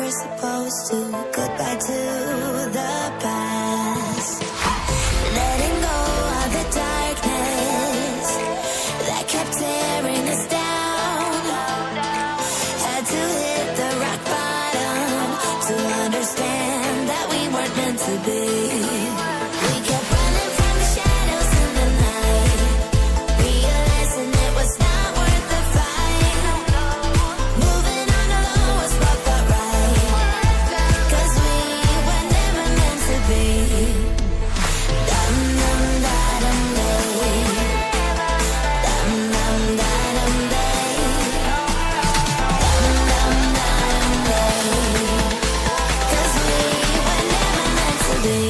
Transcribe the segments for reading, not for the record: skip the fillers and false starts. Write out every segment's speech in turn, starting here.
we're supposed to. Goodbye to the past. Letting go of the darkness that kept tearing us down. Had to hit the rock bottom to understand that we weren't meant to be. We kept running from the shadows in the night, realizing it was not worth the fight. Moving on alone was what felt right, 'cause we were never meant to be. Dum dum da dum day, dum dum da dum day, dum dum da dum day, 'cause we were never meant to be.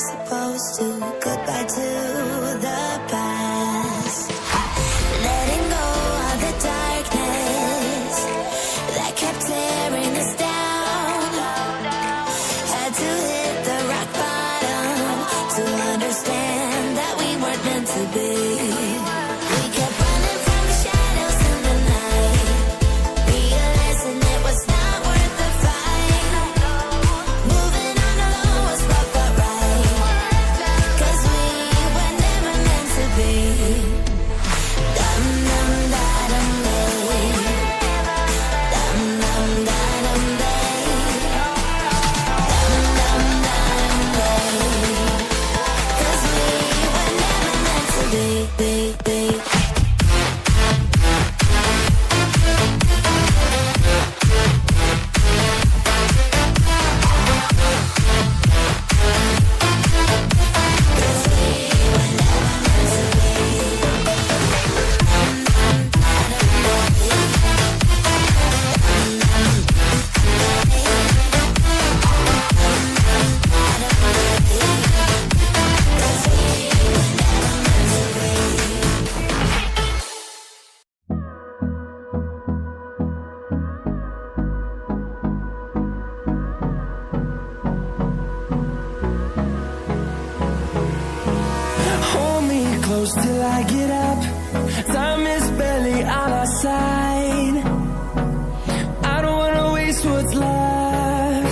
supposed to. Goodbye to the past. Letting go of the darkness that kept tearing us down. Had to hit the rock bottom to understand that we weren't meant to be. We kept running from the shadows in the night, realizing it was not worth the fight. Moving on alone was what felt right, 'cause we were never meant to be. Dum dum da dum day, dum dum da dum day, dum dum da dum day, 'cause we were never meant to be. Hold me close till I get